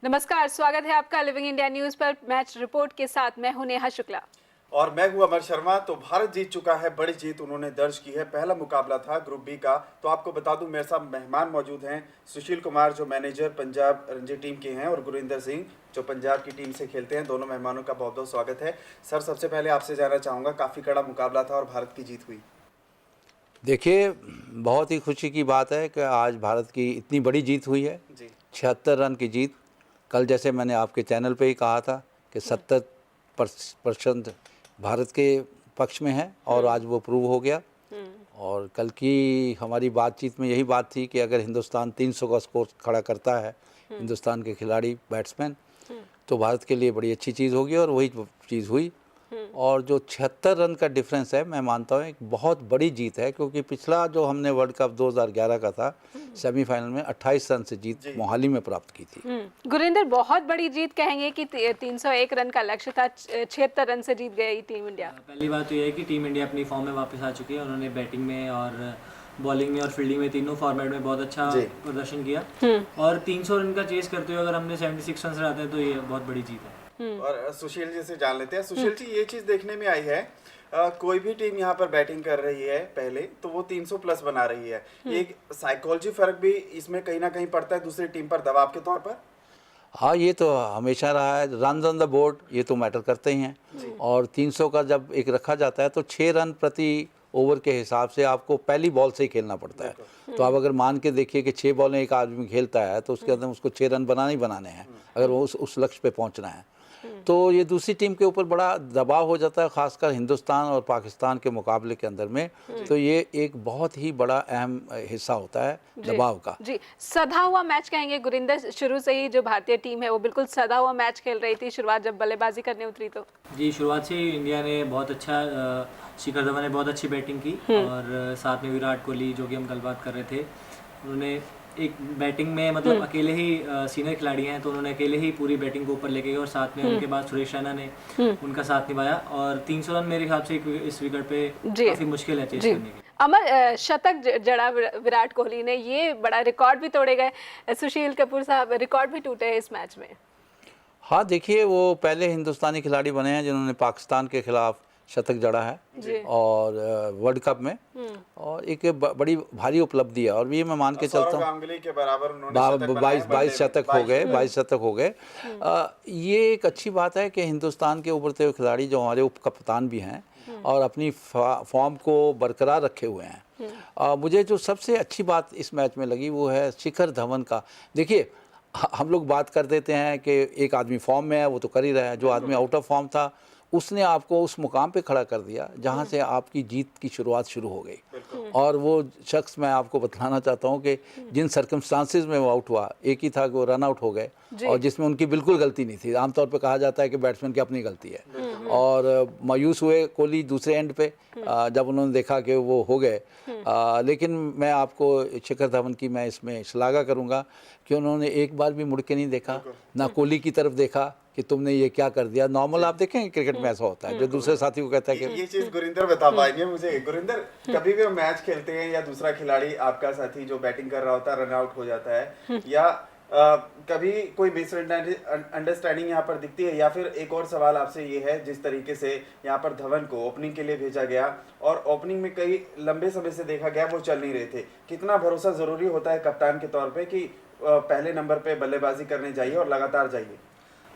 नमस्कार, स्वागत है आपका लिविंग इंडिया न्यूज पर। मैच रिपोर्ट के साथ मैं हूं नेहा शुक्ला और मैं हूं अमर शर्मा। तो भारत जीत चुका है, बड़ी जीत उन्होंने दर्ज की है। पहला मुकाबला था ग्रुप बी का। तो आपको बता दूं, मेरे साथ मेहमान मौजूद हैं सुशील कुमार जो मैनेजर पंजाब रणजी टीम के हैं और गुरिंदर सिंह जो पंजाब की टीम से खेलते हैं। दोनों मेहमानों का बहुत बहुत स्वागत है। सर, सबसे पहले आपसे जानना चाहूँगा, काफ़ी कड़ा मुकाबला था और भारत की जीत हुई। देखिए, बहुत ही खुशी की बात है कि आज भारत की इतनी बड़ी जीत हुई है। जी 76 रन की जीत। कल जैसे मैंने आपके चैनल पे ही कहा था कि 70% भारत के पक्ष में है और आज वो प्रूव हो गया। और कल की हमारी बातचीत में यही बात थी कि अगर हिंदुस्तान 300 का स्कोर खड़ा करता है, हिंदुस्तान के खिलाड़ी बैट्समैन, तो भारत के लिए बड़ी अच्छी चीज़ होगी और वही चीज़ हुई। और जो 76 रन का डिफरेंस है, मैं मानता हूँ एक बहुत बड़ी जीत है, क्योंकि पिछला जो हमने वर्ल्ड कप 2011 का था, सेमीफाइनल में 28 रन से जीत मोहाली में प्राप्त की थी। गुरिंदर, बहुत बड़ी जीत कहेंगे कि 301 रन का लक्ष्य था, 76 रन से जीत गई टीम इंडिया। पहली बात तो ये है कि टीम इंडिया अपनी फॉर्म में वापस आ चुकी है। उन्होंने बैटिंग में और बॉलिंग में और फील्डिंग में तीनों फॉर्मेट में बहुत अच्छा प्रदर्शन किया। और 300 रन का चेस करते हुए अगर हमने 76 रन बनाते हैं तो ये बहुत बड़ी जीत है। और सुशील जी से जान लेते हैं। सुशील जी, ये चीज़ देखने में आई है, कोई भी टीम यहाँ पर बैटिंग कर रही है पहले तो वो 300 प्लस बना रही है। एक साइकोलॉजी फर्क भी इसमें कहीं ना कहीं पड़ता है दूसरी टीम पर दबाव के तौर पर। हाँ, ये तो हमेशा रहा है। रन ऑन द बोर्ड ये तो मैटर करते ही हैं। और 300 का जब एक रखा जाता है तो 6 रन प्रति ओवर के हिसाब से आपको पहली बॉल से ही खेलना पड़ता है। तो आप अगर मान के देखिए कि 6 बॉलें एक आदमी खेलता है तो उसके अंदर उसको 6 रन बनाने ही बनाने हैं अगर वो उस लक्ष्य पे पहुंचना है। तो ये दूसरी टीम के ऊपर बड़ा दबाव हो जाता है, खासकर हिंदुस्तान और पाकिस्तान के मुकाबले के अंदर में। तो ये एक बहुत ही बड़ा अहम हिस्सा होता है दबाव का। जी, सधा हुआ मैच कहेंगे गुरिंदर। शुरू से ही जो भारतीय टीम है वो बिल्कुल सधा हुआ मैच खेल रही थी। शुरुआत जब बल्लेबाजी करने उतरी तो जी, शुरुआत से ही इंडिया ने बहुत अच्छा, शिखर धवन ने बहुत अच्छी बैटिंग की और साथ में विराट कोहली, जो कि हम कल बात कर रहे थे, उन्होंने एक बैटिंग में मतलब अकेले ही सीनियर खिलाड़ी हैं तो उन्होंने अकेले ही पूरी बैटिंग को ऊपर लेके गए और साथ में उनके बाद सुरेश रैना ने उनका साथ निभाया। और 300 रन मेरे ख्याल से इस विकेट पे काफी मुश्किल है चेस करने की। अमर, शतक जड़ा विराट कोहली ने, ये बड़ा रिकॉर्ड भी तोड़े गए। सुशील कपूर साहब, रिकॉर्ड भी टूटे हैं इस मैच में। हाँ, देखिए, वो पहले हिंदुस्तानी खिलाड़ी बने हैं जिन्होंने पाकिस्तान के खिलाफ शतक जड़ा है और वर्ल्ड कप में, और एक बड़ी भारी उपलब्धि है। और ये मैं मान के चलता हूँ के बराबर उन्होंने 22 शतक हो गए, 22 शतक हो गए। ये एक अच्छी बात है कि हिंदुस्तान के उभरते हुए खिलाड़ी जो हमारे उप कप्तान भी हैं और अपनी फॉर्म को बरकरार रखे हुए हैं। मुझे जो सबसे अच्छी बात इस मैच में लगी वो है शिखर धवन का। देखिए, हम लोग बात कर देते हैं कि एक आदमी फॉर्म में है, वो तो कर ही रहा है। जो आदमी आउट ऑफ फॉर्म था उसने आपको उस मुकाम पे खड़ा कर दिया जहाँ से आपकी जीत की शुरुआत शुरू हो गई। और वो शख्स, मैं आपको बतलाना चाहता हूँ कि जिन सर्कमस्टांसिस में वो आउट हुआ, एक ही था कि वो रन आउट हो गए और जिसमें उनकी बिल्कुल गलती नहीं थी। आमतौर पे कहा जाता है कि बैट्समैन की अपनी गलती है। और मायूस हुए कोहली दूसरे एंड पे जब उन्होंने देखा कि वो हो गए। लेकिन मैं आपको शिखर धवन की मैं इसमें श्लाघा करूँगा कि उन्होंने एक बार भी मुड़ के नहीं देखा, ना कोहली की तरफ देखा कि तुमने ये क्या कर दिया। नॉर्मल आप देखेंगे क्रिकेट में ऐसा होता है, जो दूसरे साथी को कहता है कि ये चीज गुरिंदर बता पाएंगे मुझे। गुरिंदर, कभी भी हम मैच खेलते हैं या दूसरा खिलाड़ी आपका साथी जो बैटिंग कर रहा होता है रन आउट हो जाता है, या कभी कोई मिसअंडरस्टैंडिंग यहाँ पर दिखती है, या फिर एक और सवाल आपसे ये है, जिस तरीके से यहाँ पर धवन को ओपनिंग के लिए भेजा गया और ओपनिंग में कई लंबे समय से देखा गया वो चल नहीं रहे थे, कितना भरोसा जरूरी होता है कप्तान के तौर पे कि पहले नंबर पे बल्लेबाजी करने जाइए और लगातार जाइए?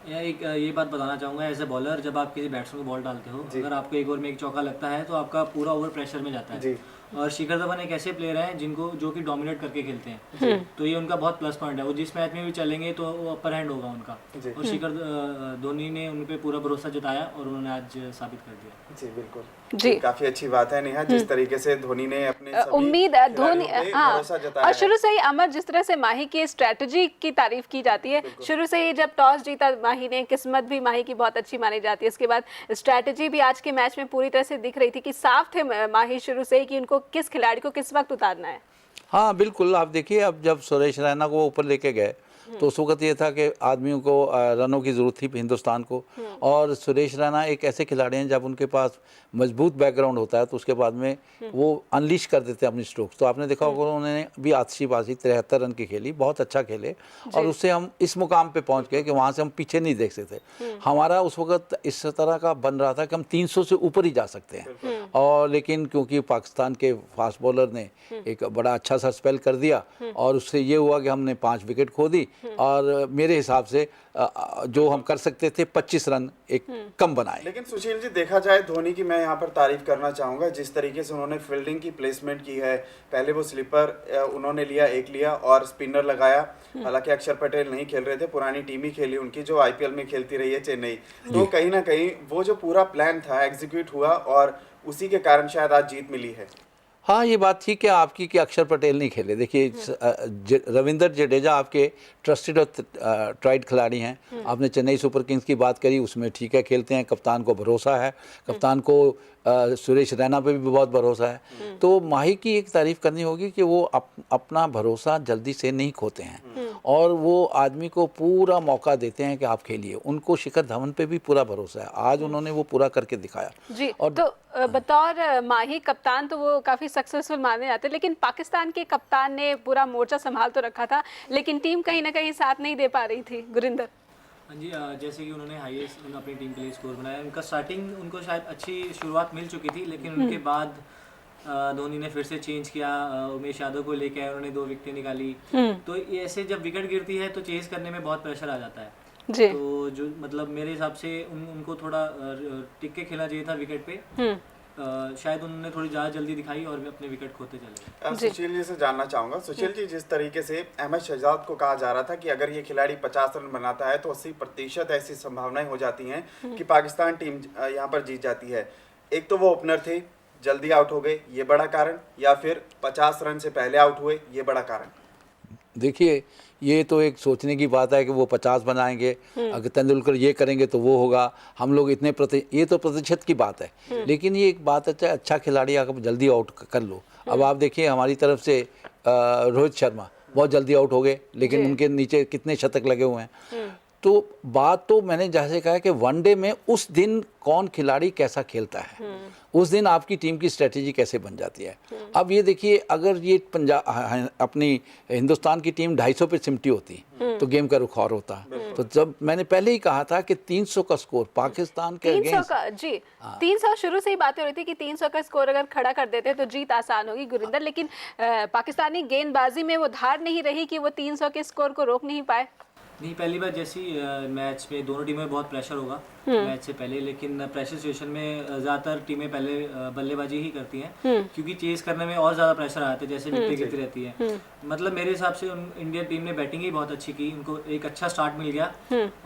ये बात बताना चाहूँगा, एज ए बॉलर जब आप किसी बैट्समैन को बॉल डालते हो, अगर आपको एक ओवर में एक चौका लगता है तो आपका पूरा ओवर प्रेशर में जाता है। और शिखर धवन एक ऐसे प्लेयर हैं जो कि डोमिनेट करके खेलते हैं, तो ये उनका बहुत प्लस पॉइंट है। वो जिस मैच में भी चलेंगे तो वो अपर हैंड होगा उनका। और शिखर धोनी ने उन पे पूरा भरोसा जताया और उन्होंने आज साबित कर दिया। जी बिल्कुल जी, काफी अच्छी बात है नेहा, जिस तरीके से धोनी ने अपने उम्मीद धोनी, हाँ, और शुरू से ही अमर, जिस तरह से माही की स्ट्रेटजी की तारीफ की जाती है, शुरू से ही जब टॉस जीता माही ने, किस्मत भी माही की बहुत अच्छी मानी जाती है। इसके बाद स्ट्रेटजी भी आज के मैच में पूरी तरह से दिख रही थी कि साफ थे माही शुरू से ही कि उनको किस खिलाड़ी को किस वक्त उतारना है। हाँ बिल्कुल, आप देखिए, अब जब सुरेश रैना को ऊपर लेके गए तो उस वक्त ये था कि आदमियों को रनों की ज़रूरत थी हिंदुस्तान को, और सुरेश रैना एक ऐसे खिलाड़ी हैं जब उनके पास मजबूत बैकग्राउंड होता है तो उसके बाद में वो अनलीश कर देते हैं अपनी स्ट्रोक्स। तो आपने देखा होगा उन्होंने भी आतिशीबाजी 73 रन की खेली, बहुत अच्छा खेले, और उससे हम इस मुकाम पे पहुंच गए कि वहाँ से हम पीछे नहीं देख सकते। हमारा उस वक्त इस तरह का बन रहा था कि हम 300 से ऊपर ही जा सकते हैं, और लेकिन क्योंकि पाकिस्तान के फास्ट बॉलर ने एक बड़ा अच्छा सा स्पेल कर दिया और उससे ये हुआ कि हमने 5 विकेट खो दी, और मेरे हिसाब से जो हम कर सकते थे 25 रन एक कम बनाए। लेकिन सुशील जी, देखा जाए धोनी की मैं यहाँ पर तारीफ करना चाहूँगा, जिस तरीके से उन्होंने फील्डिंग की प्लेसमेंट की है। पहले वो स्लीपर उन्होंने लिया और स्पिनर लगाया। हालांकि अक्षर पटेल नहीं खेल रहे थे, पुरानी टीम ही खेली उनकी जो आईपीएल में खेलती रही है, चेन्नई। तो कहीं ना कहीं वो जो पूरा प्लान था एग्जीक्यूट हुआ, और उसी के कारण शायद आज जीत मिली है। हाँ, ये बात ठीक है आपकी कि अक्षर पटेल नहीं खेले। देखिए रविंद्र जडेजा आपके ट्रस्टेड और ट्राइड खिलाड़ी हैं। आपने चेन्नई सुपर किंग्स की बात करी, उसमें ठीक है खेलते हैं, कप्तान को भरोसा है, कप्तान को सुरेश रैना पे भी बहुत भरोसा है। तो माही की एक तारीफ़ करनी होगी कि वो अपना भरोसा जल्दी से नहीं खोते हैं, और वो आदमी को पूरा मौका देते हैं कि आप खेलिए। उनको शिखर धवन पे भी पूरा भरोसा है, आज उन्होंने वो पूरा करके दिखाया जी। और तो बतौर माही कप्तान तो वो काफ़ी सक्सेसफुल माने जाते हैं, लेकिन पाकिस्तान के कप्तान ने पूरा मोर्चा संभाल तो रखा था, लेकिन टीम कहीं ना कहीं साथ नहीं दे पा रही थी। गुरिंदर? हाँ जी, जैसे कि उन्होंने हाईएस्ट अपनी टीम के लिए स्कोर बनाया। उनका स्टार्टिंग उनको शायद अच्छी शुरुआत मिल चुकी थी, लेकिन उनके बाद धोनी ने फिर से चेंज किया, उमेश यादव को लेके आए, उन्होंने 2 विकेटें निकाली। तो ऐसे जब विकेट गिरती है तो चेस करने में बहुत प्रेशर आ जाता है जी। तो जो मतलब मेरे हिसाब से उनको थोड़ा टिक के खेलना चाहिए था विकेट पे। शायद उन्होंने थोड़ी ज़्यादा जल्दी दिखाई और अपने विकेट खोते चले गए। सुशील जी से जानना चाहूंगा, सुशील जी, जिस तरीके से अहमद शहजाद को कहा जा रहा था कि अगर ये खिलाड़ी 50 रन बनाता है तो 80% ऐसी संभावनाएं हो जाती हैं कि पाकिस्तान टीम यहाँ पर जीत जाती है। एक तो वो ओपनर थे, जल्दी आउट हो गए, ये बड़ा कारण, या फिर 50 रन से पहले आउट हुए, ये बड़ा कारण? देखिए, ये तो एक सोचने की बात है कि वो 50 बनाएंगे, अगर तेंदुलकर ये करेंगे तो वो होगा, हम लोग इतने ये तो प्रतिशत की बात है। लेकिन ये एक बात अच्छा खिलाड़ी अगर जल्दी आउट कर लो। अब आप देखिए हमारी तरफ से रोहित शर्मा बहुत जल्दी आउट हो गए, लेकिन उनके नीचे कितने शतक लगे हुए हैं। तो बात तो मैंने जैसे कहा कि वनडे में उस दिन कौन खिलाड़ी कैसा खेलता है, उस दिन आपकी टीम की स्ट्रेटेजी कैसे बन जाती है। अब ये देखिए, अगर ये अपनी हिंदुस्तान की टीम 250 पे सिमटी होती तो गेम का रुख और होता। तो जब मैंने पहले ही कहा था कि 300 का स्कोर पाकिस्तान के 300 का, जी 300 शुरू से ही बातें हो रही थी कि 300 का स्कोर अगर खड़ा कर देते तो जीत आसान होगी गुरिंदर, लेकिन पाकिस्तानी गेंदबाजी में वो धार नहीं रही कि वो 300 के स्कोर को रोक नहीं पाए। नहीं, पहली बार जैसी मैच में दोनों टीमों में बहुत प्रेशर होगा मैच से पहले, लेकिन प्रेशर सिचुएशन में ज़्यादातर टीमें पहले बल्लेबाजी ही करती हैं क्योंकि चेस करने में और ज़्यादा प्रेशर आता है, जैसे विकेटें गिरती रहती है। मतलब मेरे हिसाब से इंडियन टीम ने बैटिंग ही बहुत अच्छी की, उनको एक अच्छा स्टार्ट मिल गया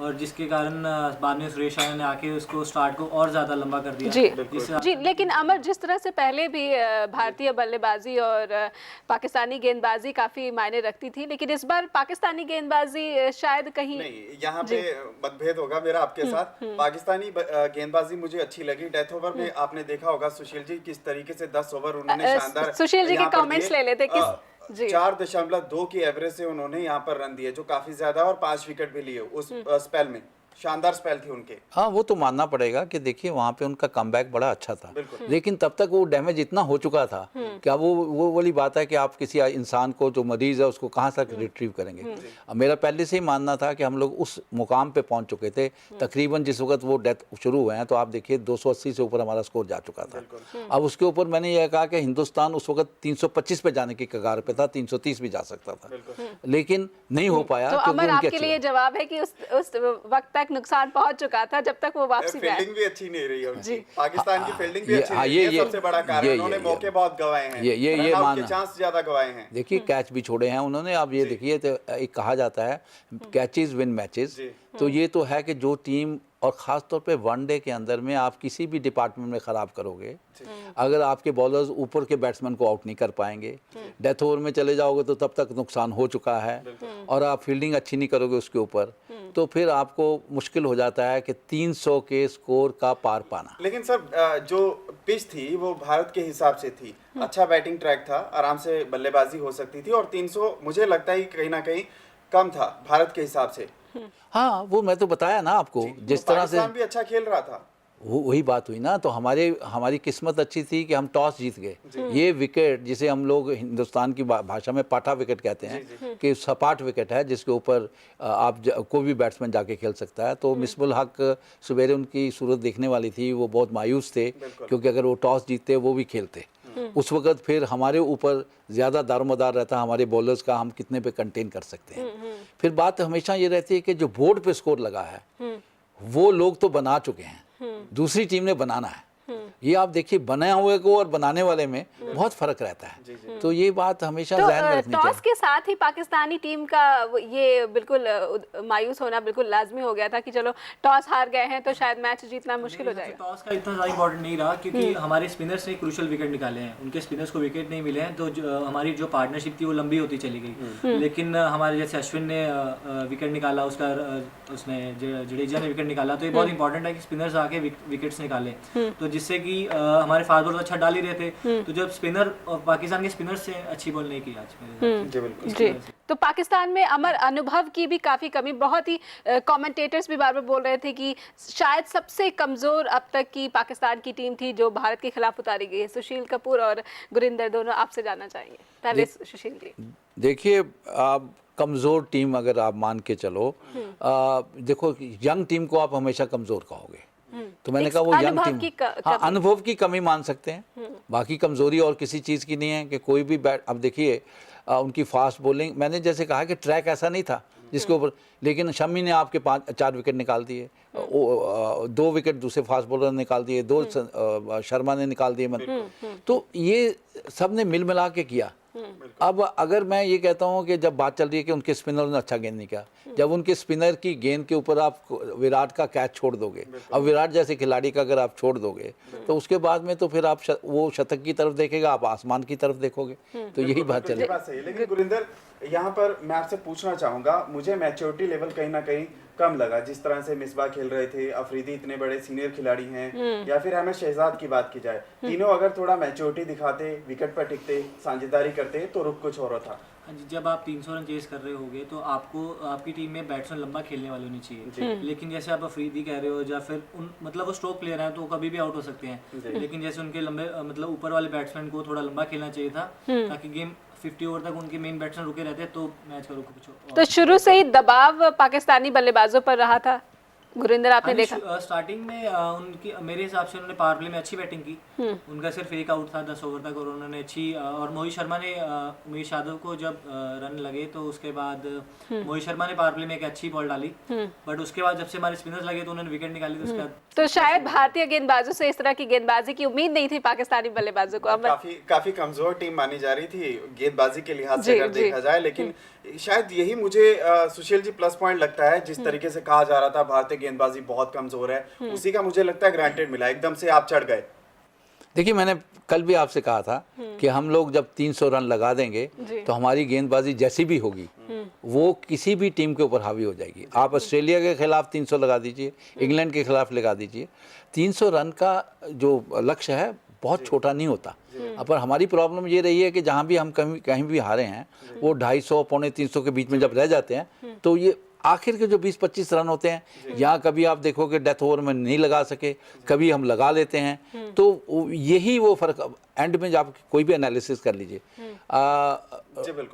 और जिसके कारण बाद में सुरेश रैना ने आके उसको स्टार्ट को और ज़्यादा लंबा कर दिया। जी, लेकिन अमर, जिस तरह से पहले भी भारतीय बल्लेबाजी और पाकिस्तानी गेंदबाजी काफ़ी मायने रखती थी, लेकिन इस बार पाकिस्तानी गेंदबाजी शायद कहीं नहीं, यहाँ पे मतभेद होगा मेरा आपके साथ। पाकिस्तानी गेंदबाजी मुझे अच्छी लगी। डेथ ओवर में आपने देखा होगा सुशील जी किस तरीके से 10 ओवर उन्होंने शानदार, सुशील जी के कमेंट्स ले लेते किस 4.2 की एवरेज से उन्होंने यहाँ पर रन दिए, जो काफी ज्यादा, और 5 विकेट भी लिए उस स्पेल में। शानदार स्पेल थी उनके। हाँ, वो तो मानना पड़ेगा कि देखिए वहाँ पे उनका कमबैक बड़ा अच्छा था, लेकिन तब तक वो डैमेज इतना हो चुका था कि अब वो वाली बात है कि आप किसी इंसान को जो मरीज है उसको कहाँ तक रिट्रीव करेंगे। अब मेरा पहले से ही मानना था कि हम लोग उस मुकाम पे पहुँच चुके थे, तकरीबन जिस वक्त वो डेथ शुरू हुए हैं तो आप देखिए 280 से ऊपर हमारा स्कोर जा चुका था। अब उसके ऊपर मैंने यह कहा कि हिंदुस्तान उस वक्त 325 पे जाने की कगार पे था, 330 भी जा सकता था, लेकिन नहीं हो पाया। तो अमर, आपके लिए जवाब है कि उस वक्त तक नुकसान पहुंच चुका था जब तक वो वापसी पे आए। फील्डिंग भी अच्छी नहीं रही उनकी, पाकिस्तान की फील्डिंग भी अच्छी नहीं, ये सबसे बड़ा कारण है। उन्होंने मौके बहुत गवाए हैं, ये मान चांस ज्यादा गवाए हैं। देखिए कैच भी छोड़े हैं उन्होंने। अब ये देखिए, तो एक कहा जाता है कैचेस विन मैचेस, तो ये तो है कि जो टीम, और ख़ास तौर पे वनडे के अंदर में आप किसी भी डिपार्टमेंट में ख़राब करोगे, अगर आपके बॉलर्स ऊपर के बैट्समैन को आउट नहीं कर पाएंगे, डेथ ओवर में चले जाओगे तो तब तक नुकसान हो चुका है, और आप फील्डिंग अच्छी नहीं करोगे उसके ऊपर, तो फिर आपको मुश्किल हो जाता है कि 300 के स्कोर का पार पाना। लेकिन सर, जो पिच थी वो भारत के हिसाब से थी, अच्छा बैटिंग ट्रैक था, आराम से बल्लेबाजी हो सकती थी, और 300 मुझे लगता है कि कहीं ना कहीं कम था भारत के हिसाब से। हाँ, वो मैं तो बताया ना आपको, जिस तो तरह से पाकिस्तान भी अच्छा खेल रहा था। वही बात हुई ना। तो हमारी किस्मत अच्छी थी कि हम टॉस जीत गए। ये विकेट जिसे हम लोग हिंदुस्तान की भाषा में पाठा विकेट कहते हैं, कि सपाट विकेट है जिसके ऊपर कोई भी बैट्समैन जाके खेल सकता है। तो मिसबुल हक सवेरे उनकी सूरत देखने वाली थी, वो बहुत मायूस थे, क्योंकि अगर वो टॉस जीतते वो भी खेलते। उस वक्त फिर हमारे ऊपर ज़्यादा दारोमदार रहता हमारे बॉलर्स का, हम कितने पे कंटेन कर सकते हैं। फिर बात हमेशा ये रहती है कि जो बोर्ड पे स्कोर लगा है वो लोग तो बना चुके हैं, दूसरी टीम ने बनाना है। ये आप देखिए, बने हुए को और बनाने वाले में बहुत फर्क रहता है। तो ये बात हमेशा ज़हन में रखनी चाहिए। टॉस के साथ ही पाकिस्तानी टीम का ये बिल्कुल मायूस होना बिल्कुल लाजमी हो गया था कि चलो टॉस हार गए हैं तो शायद मैच जीतना मुश्किल हो जाएगा। टॉस का इतना ज़्यादा इंपॉर्टेंट नहीं रहा, क्योंकि हमारे स्पिनर्स ने क्रूशियल विकेट निकाले हैं, उनके स्पिनर्स को विकेट नहीं मिले हैं, तो हमारी जो पार्टनरशिप थी वो लंबी होती चली गई। लेकिन हमारे जैसे अश्विन ने विकेट निकाला, उसने जडेजा ने विकेट निकाला, तो ये बहुत इंपॉर्टेंट है कि स्पिनर्स आके विकेट्स निकाले, तो जिससे कि हमारे फास्ट बॉलर अच्छा डाल ही रहे थे। तो जब स्पिनर और पाकिस्तान के स्पिनर से अच्छी बॉल नहीं की आज मेरे जी। तो पाकिस्तान में अमर अनुभव की भी काफ़ी कमी, बहुत ही कमेंटेटर्स भी बार बार बोल रहे थे कि शायद सबसे कमज़ोर अब तक की पाकिस्तान की टीम थी जो भारत के खिलाफ उतारी गई है। सुशील कपूर और गुरिंदर दोनों आपसे जानना चाहेंगे। पहले सुशील जी। देखिए, आप कमज़ोर टीम अगर आप मान के चलो, देखो यंग टीम को आप हमेशा कमज़ोर कहोगे, तो मैंने कहा वो यंग टीम, हाँ, अनुभव की कमी मान सकते हैं। बाकी कमज़ोरी और किसी चीज़ की नहीं है कि कोई भी बैट, अब देखिए उनकी फास्ट बॉलिंग, मैंने जैसे कहा कि ट्रैक ऐसा नहीं था जिसके ऊपर, लेकिन शमी ने आपके 4 विकेट निकाल दिए, 2 विकेट दूसरे फास्ट बॉलर ने निकाल दिए, 2 शर्मा ने निकाल दिए। तो ये सब ने मिल मिला के किया। अब अगर मैं ये कहता हूँ कि जब बात चल रही है कि उनके स्पिनर ने अच्छा गेंद नहीं किया, जब उनके स्पिनर की गेंद के ऊपर आप विराट का कैच छोड़ दोगे, अब विराट जैसे खिलाड़ी का अगर आप छोड़ दोगे, तो उसके बाद में तो फिर आप वो शतक की तरफ देखेगा, आप आसमान की तरफ देखोगे। तो यही बात चल रही है। लेकिन गुरिंदर, यहाँ पर मैं आपसे पूछना चाहूंगा, मुझे मैच्योरिटी लेवल कहीं ना कहीं कम लगा। जिस तरह से मिसबा खेल रहे थे, अफरीदी इतने बड़े सीनियर खिलाड़ी हैं, या फिर अहमद शहजाद की बात की जाए, तीनों अगर थोड़ा मैच्योरिटी दिखाते, विकेट पर टिकते, साझेदारी करते, तो रुख कुछ और था। जब आप 300 रन चेस कर रहे होगे तो आपको आपकी टीम में बैट्समैन लंबा खेलने वाले होने चाहिए। लेकिन जैसे आप अफरीदी कह रहे हो, या फिर मतलब वो स्ट्रोक प्लेयर हैं तो कभी भी आउट हो सकते हैं, लेकिन जैसे उनके लंबे मतलब ऊपर वाले बैट्समैन को थोड़ा लंबा खेलना चाहिए था, ताकि गेम 50 ओवर तक उनके मेन बैट्समैन रुके रहते, तो मैच का रुख कुछ। तो शुरू से ही दबाव पाकिस्तानी बल्लेबाजों पर रहा था। गुरिंदर, आपने देखा स्टार्टिंग में उनकी, मेरे हिसाब से उन्होंने पावर प्ले में अच्छी बैटिंग की, उनका सिर्फ एक आउट था 10 ओवर तक, और उन्होंने अच्छी, और मोहित शर्मा ने उमेश यादव को जब रन लगे तो उसके बाद मोहित शर्मा ने पावर प्ले में एक अच्छी बॉल डाली, बट उसके बाद जब से हमारे स्पिनर्स लगे तो उन्होंने विकेट निकाली, तो उसके बाद तो शायद भारतीय गेंदबाजों से इस तरह की गेंदबाजी की उम्मीद नहीं थी पाकिस्तानी बल्लेबाजों को। काफी कमजोर टीम मानी जा रही थी गेंदबाजी के लिहाज से अगर देखा जाए, लेकिन शायद यही मुझे सुशील जी प्लस पॉइंट लगता है। जिस तरीके से कहा जा रहा था भारतीय गेंदबाजी बहुत कमजोर है, उसी का मुझे लगता है ग्रांटेड मिला, एकदम से आप चढ़ गए। देखिए, मैंने कल भी आपसे कहा था कि हम लोग जब 300 रन लगा देंगे तो हमारी गेंदबाजी जैसी भी होगी वो किसी भी टीम के ऊपर हावी हो जाएगी। आप ऑस्ट्रेलिया के खिलाफ 300 लगा दीजिए, इंग्लैंड के खिलाफ लगा दीजिए, 300 रन का जो लक्ष्य है बहुत छोटा नहीं होता। पर हमारी प्रॉब्लम ये रही है कि जहाँ भी हम कहीं भी हारे हैं, वो 250 पौने 300 के बीच में जब रह जाते हैं, तो ये आखिर के जो 20-25 रन होते हैं, यहाँ कभी आप देखोगे डेथ ओवर में नहीं लगा सके, कभी हम लगा लेते हैं, तो यही वो फर्क। एंड में जब आप कोई भी एनालिसिस कर लीजिए,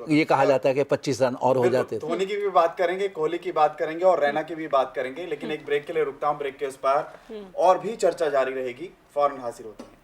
ये कहा जाता है कि 25 रन और हो जाते। धोनी की भी बात करेंगे, कोहली की बात करेंगे और रैना की भी बात करेंगे, लेकिन एक ब्रेक के लिए रुकता हूँ, ब्रेक के उस पार और भी चर्चा जारी रहेगी, फौरन हाजिर होती है।